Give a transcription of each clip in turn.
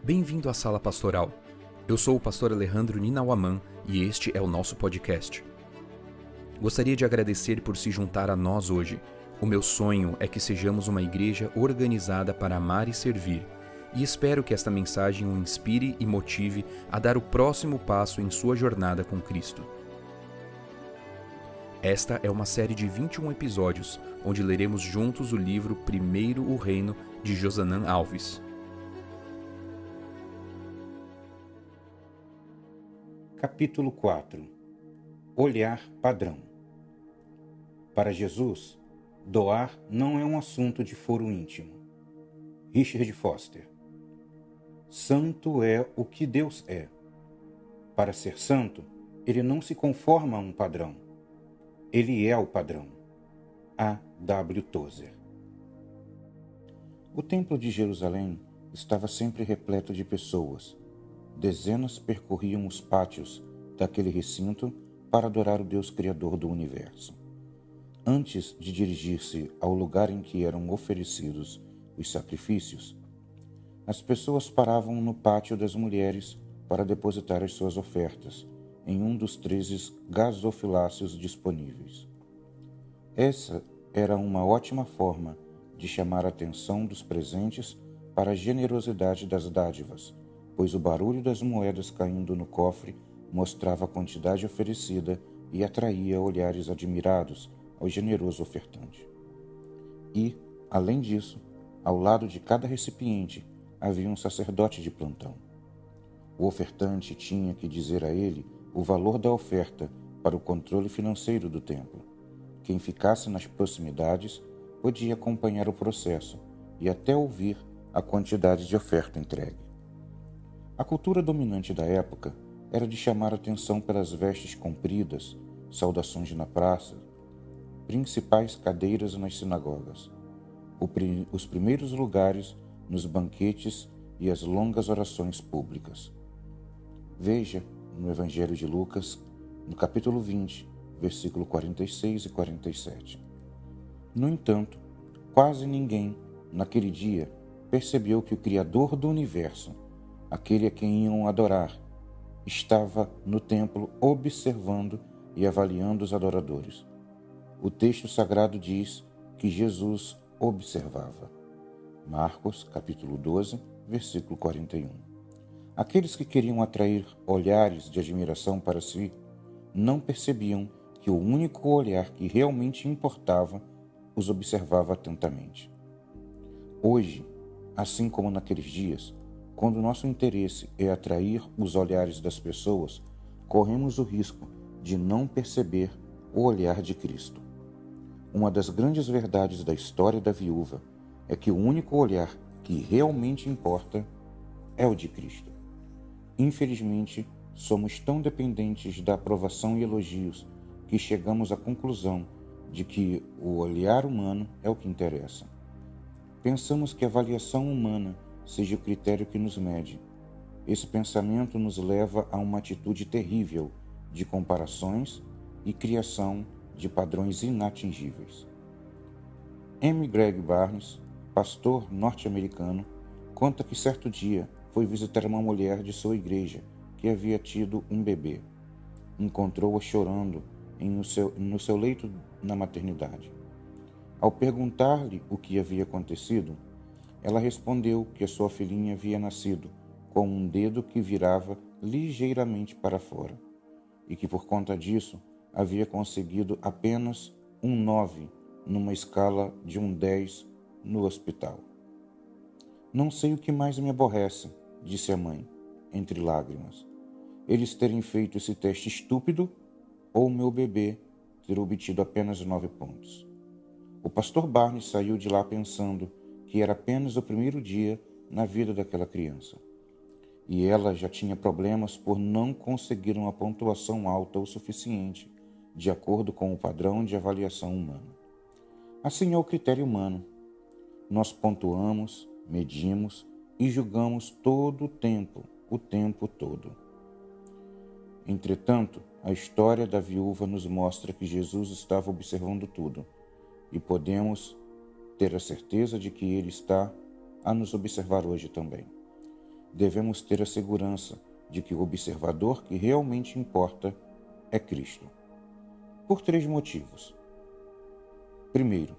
Bem-vindo à Sala Pastoral. Eu sou o pastor Alejandro Ninauaman e este é o nosso podcast. Gostaria de agradecer por se juntar a nós hoje. O meu sonho é que sejamos uma igreja organizada para amar e servir, e espero que esta mensagem o inspire e motive a dar o próximo passo em sua jornada com Cristo. Esta é uma série de 21 episódios, onde leremos juntos o livro Primeiro o Reino, de Josanã Alves. Capítulo 4. Olhar padrão. Para Jesus, doar não é um assunto de foro íntimo. Richard Foster. Santo é o que Deus é. Para ser santo, ele não se conforma a um padrão. Ele é o padrão. A. W. Tozer. O Templo de Jerusalém estava sempre repleto de pessoas. Dezenas percorriam os pátios daquele recinto para adorar o Deus Criador do Universo. Antes de dirigir-se ao lugar em que eram oferecidos os sacrifícios, as pessoas paravam no pátio das mulheres para depositar as suas ofertas em um dos 13 gasofiláceos disponíveis. Essa era uma ótima forma de chamar a atenção dos presentes para a generosidade das dádivas, pois o barulho das moedas caindo no cofre mostrava a quantidade oferecida e atraía olhares admirados ao generoso ofertante. E, além disso, ao lado de cada recipiente havia um sacerdote de plantão. O ofertante tinha que dizer a ele o valor da oferta para o controle financeiro do templo. Quem ficasse nas proximidades podia acompanhar o processo e até ouvir a quantidade de oferta entregue. A cultura dominante da época era de chamar a atenção pelas vestes compridas, saudações na praça, principais cadeiras nas sinagogas, os primeiros lugares nos banquetes e as longas orações públicas. Veja, no Evangelho de Lucas, no capítulo 20, versículo 46 e 47. No entanto, quase ninguém, naquele dia, percebeu que o Criador do Universo, aquele a quem iam adorar, estava no templo observando e avaliando os adoradores. O texto sagrado diz que Jesus observava. Marcos, capítulo 12, versículo 41. Aqueles que queriam atrair olhares de admiração para si não percebiam que o único olhar que realmente importava os observava atentamente. Hoje, assim como naqueles dias, quando nosso interesse é atrair os olhares das pessoas, corremos o risco de não perceber o olhar de Cristo. Uma das grandes verdades da história da viúva é que o único olhar que realmente importa é o de Cristo. Infelizmente, somos tão dependentes da aprovação e elogios que chegamos à conclusão de que o olhar humano é o que interessa. Pensamos que a avaliação humana seja o critério que nos mede. Esse pensamento nos leva a uma atitude terrível de comparações e criação de padrões inatingíveis. M. Greg Barnes, pastor norte-americano, conta que certo dia foi visitar uma mulher de sua igreja que havia tido um bebê. Encontrou-a chorando no seu leito na maternidade. Ao perguntar-lhe o que havia acontecido, ela respondeu que a sua filhinha havia nascido com um dedo que virava ligeiramente para fora e que, por conta disso, havia conseguido apenas um 9 numa escala de um 10 no hospital. Não sei o que mais me aborrece, disse a mãe, entre lágrimas. Eles terem feito esse teste estúpido ou meu bebê ter obtido apenas 9 pontos. O pastor Barnes saiu de lá pensando que era apenas o primeiro dia na vida daquela criança. E ela já tinha problemas por não conseguir uma pontuação alta o suficiente, de acordo com o padrão de avaliação humana. Assim é o critério humano. Nós pontuamos, medimos e julgamos todo o tempo todo. Entretanto, a história da viúva nos mostra que Jesus estava observando tudo, e podemos ter a certeza de que Ele está a nos observar hoje também. devemos ter a segurança de que o observador que realmente importa é Cristo. Por 3 motivos. Primeiro,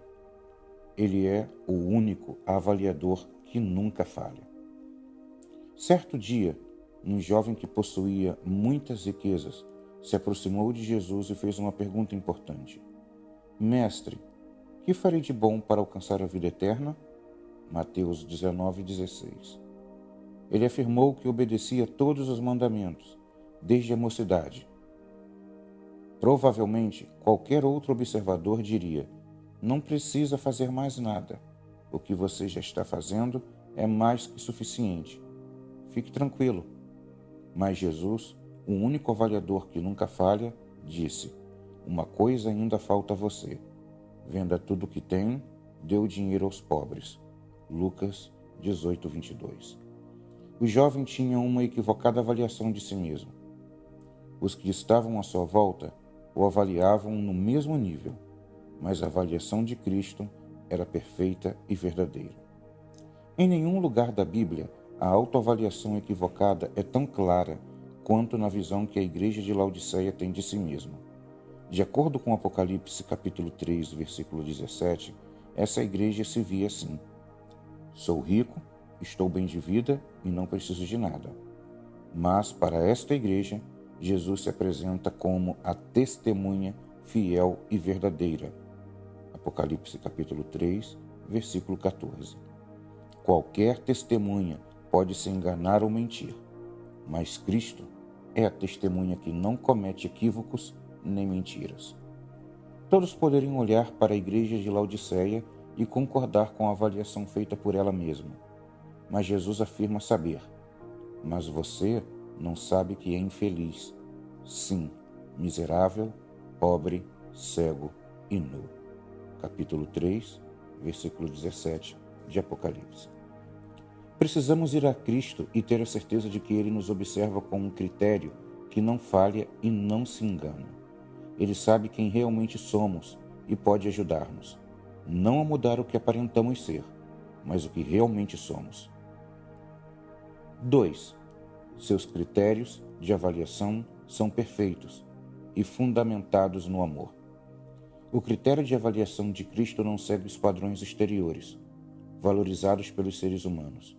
ele é o único avaliador que nunca falha. Certo dia, um jovem que possuía muitas riquezas se aproximou de Jesus e fez uma pergunta importante. Mestre, que farei de bom para alcançar a vida eterna? Mateus 19:16. Ele afirmou que obedecia todos os mandamentos, desde a mocidade. Provavelmente, qualquer outro observador diria: não precisa fazer mais nada. O que você já está fazendo é mais que suficiente. Fique tranquilo. Mas Jesus, o único avaliador que nunca falha, disse: uma coisa ainda falta a você. Venda tudo o que tem, dê o dinheiro aos pobres. Lucas 18:22. O jovem tinha uma equivocada avaliação de si mesmo. Os que estavam à sua volta o avaliavam no mesmo nível, mas a avaliação de Cristo era perfeita e verdadeira. Em nenhum lugar da Bíblia a autoavaliação equivocada é tão clara quanto na visão que a igreja de Laodiceia tem de si mesma. De acordo com Apocalipse capítulo 3, versículo 17, essa igreja se via assim: sou rico, estou bem de vida e não preciso de nada. Mas para esta igreja, Jesus se apresenta como a testemunha fiel e verdadeira. Apocalipse capítulo 3, versículo 14. Qualquer testemunha pode se enganar ou mentir, mas Cristo é a testemunha que não comete equívocos nem mentiras. Todos poderiam olhar para a igreja de Laodiceia e concordar com a avaliação feita por ela mesma. Mas Jesus afirma saber: mas você não sabe que é infeliz, sim, miserável, pobre, cego e nu. Capítulo 3, versículo 17 de Apocalipse. Precisamos ir a Cristo e ter a certeza de que Ele nos observa com um critério que não falha e não se engana. Ele sabe quem realmente somos e pode ajudar-nos, não a mudar o que aparentamos ser, mas o que realmente somos. 2. Seus critérios de avaliação são perfeitos e fundamentados no amor. O critério de avaliação de Cristo não segue os padrões exteriores, valorizados pelos seres humanos.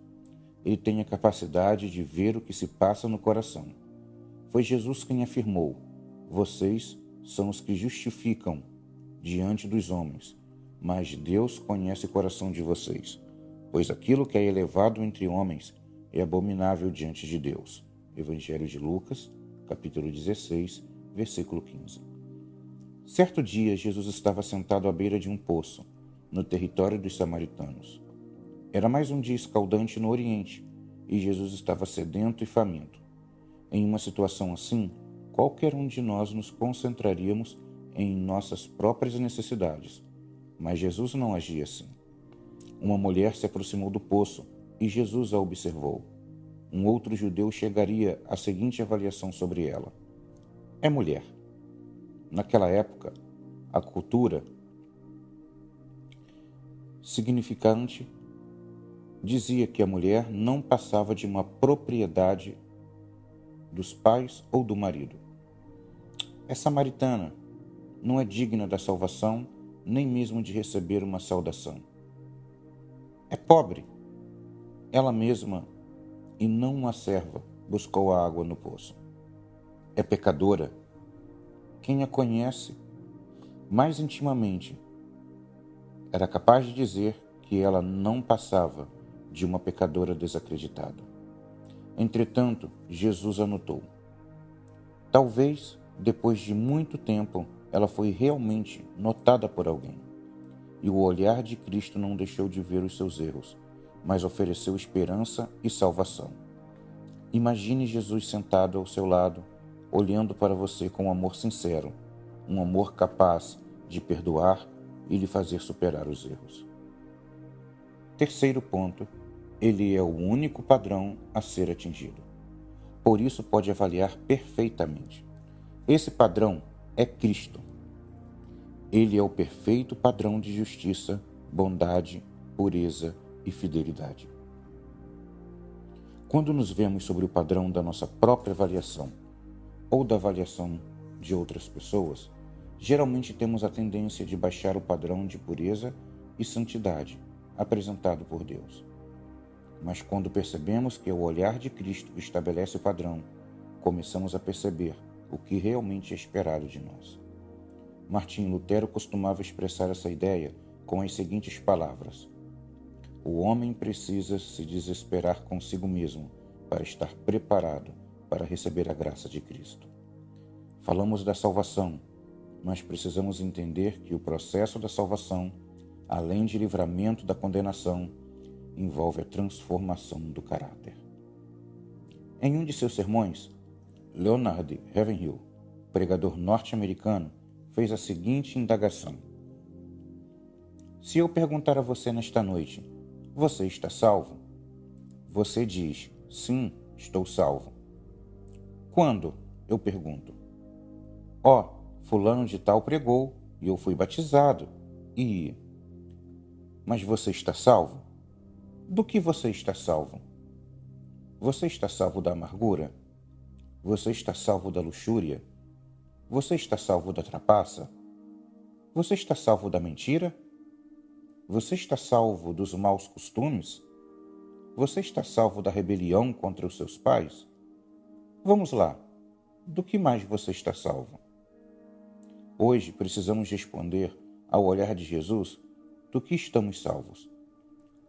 Ele tem a capacidade de ver o que se passa no coração. Foi Jesus quem afirmou: vocês são os que justificam diante dos homens, mas Deus conhece o coração de vocês, pois aquilo que é elevado entre homens é abominável diante de Deus. Evangelho de Lucas, capítulo 16, versículo 15. Certo dia, Jesus estava sentado à beira de um poço, no território dos samaritanos. Era mais um dia escaldante no Oriente, e Jesus estava sedento e faminto. Em uma situação assim, qualquer um de nós nos concentraríamos em nossas próprias necessidades. Mas Jesus não agia assim. Uma mulher se aproximou do poço e Jesus a observou. Um outro judeu chegaria à seguinte avaliação sobre ela: é mulher. Naquela época, a cultura significante dizia que a mulher não passava de uma propriedade dos pais ou do marido. É samaritana, não é digna da salvação, nem mesmo de receber uma saudação. É pobre, ela mesma, e não uma serva, buscou a água no poço. É pecadora, quem a conhece mais intimamente era capaz de dizer que ela não passava de uma pecadora desacreditada. Entretanto, Jesus a notou. Talvez, depois de muito tempo, ela foi realmente notada por alguém. E o olhar de Cristo não deixou de ver os seus erros, mas ofereceu esperança e salvação. Imagine Jesus sentado ao seu lado, olhando para você com um amor sincero, um amor capaz de perdoar e lhe fazer superar os erros. Terceiro ponto, ele é o único padrão a ser atingido. Por isso pode avaliar perfeitamente. Esse padrão é Cristo. Ele é o perfeito padrão de justiça, bondade, pureza e fidelidade. Quando nos vemos sobre o padrão da nossa própria avaliação ou da avaliação de outras pessoas, geralmente temos a tendência de baixar o padrão de pureza e santidade apresentado por Deus. Mas quando percebemos que é o olhar de Cristo que estabelece o padrão, começamos a perceber o que realmente é esperado de nós. Martinho Lutero costumava expressar essa ideia com as seguintes palavras: o homem precisa se desesperar consigo mesmo para estar preparado para receber a graça de Cristo. Falamos da salvação, mas precisamos entender que o processo da salvação, além de livramento da condenação, envolve a transformação do caráter. Em um de seus sermões, Leonard Ravenhill, pregador norte-americano, fez a seguinte indagação: se eu perguntar a você nesta noite, você está salvo? Você diz, sim, estou salvo. Quando? Eu pergunto. Fulano de tal pregou e eu fui batizado. Mas você está salvo? Do que você está salvo? Você está salvo da amargura? Você está salvo da luxúria? Você está salvo da trapaça? Você está salvo da mentira? Você está salvo dos maus costumes? Você está salvo da rebelião contra os seus pais? Vamos lá, do que mais você está salvo? Hoje precisamos responder ao olhar de Jesus do que estamos salvos.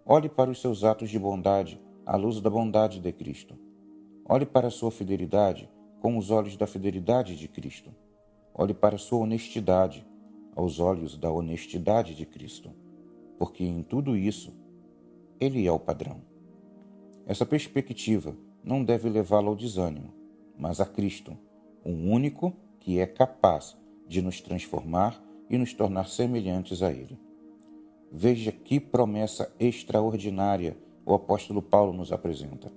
Olhe para os seus atos de bondade à luz da bondade de Cristo. Olhe para a sua fidelidade com os olhos da fidelidade de Cristo. Olhe para a sua honestidade aos olhos da honestidade de Cristo, porque em tudo isso, Ele é o padrão. Essa perspectiva não deve levá-lo ao desânimo, mas a Cristo, o único que é capaz de nos transformar e nos tornar semelhantes a Ele. Veja que promessa extraordinária o apóstolo Paulo nos apresenta.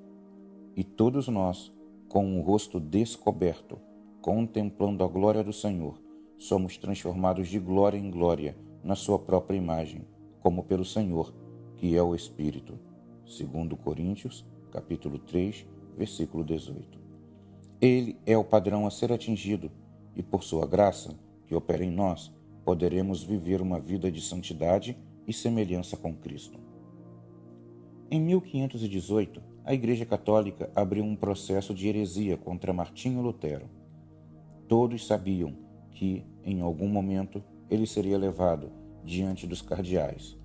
E todos nós, com o rosto descoberto, contemplando a glória do Senhor, somos transformados de glória em glória na sua própria imagem, como pelo Senhor, que é o Espírito. 2 Coríntios, capítulo 3, versículo 18. Ele é o padrão a ser atingido e, por sua graça, que opera em nós, poderemos viver uma vida de santidade e semelhança com Cristo. Em 1518, a Igreja Católica abriu um processo de heresia contra Martinho Lutero. Todos sabiam que, em algum momento, ele seria levado diante dos cardeais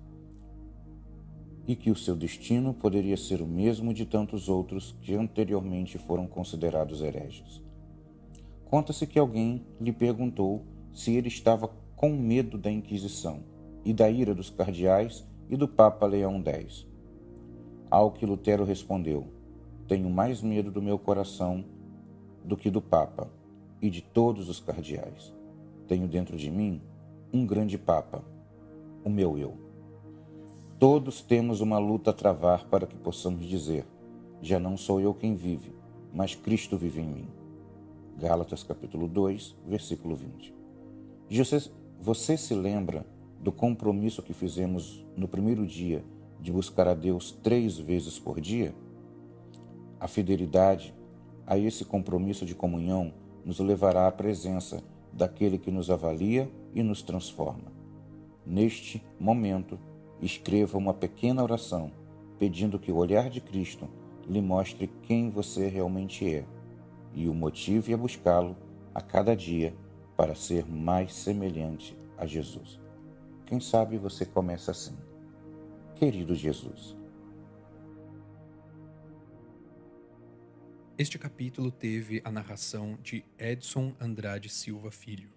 e que o seu destino poderia ser o mesmo de tantos outros que anteriormente foram considerados hereges. Conta-se que alguém lhe perguntou se ele estava com medo da Inquisição e da ira dos cardeais e do Papa Leão X. Ao que Lutero respondeu: tenho mais medo do meu coração do que do Papa e de todos os cardeais. Tenho dentro de mim um grande Papa, o meu eu. Todos temos uma luta a travar para que possamos dizer: já não sou eu quem vive, mas Cristo vive em mim. Gálatas capítulo 2, versículo 20. Você se lembra do compromisso que fizemos no primeiro dia de buscar a Deus 3 vezes por dia? A fidelidade a esse compromisso de comunhão nos levará à presença daquele que nos avalia e nos transforma. Neste momento, escreva uma pequena oração pedindo que o olhar de Cristo lhe mostre quem você realmente é e o motive a buscá-lo a cada dia para ser mais semelhante a Jesus. Quem sabe você começa assim: querido Jesus. Este capítulo teve a narração de Edson Andrade Silva Filho.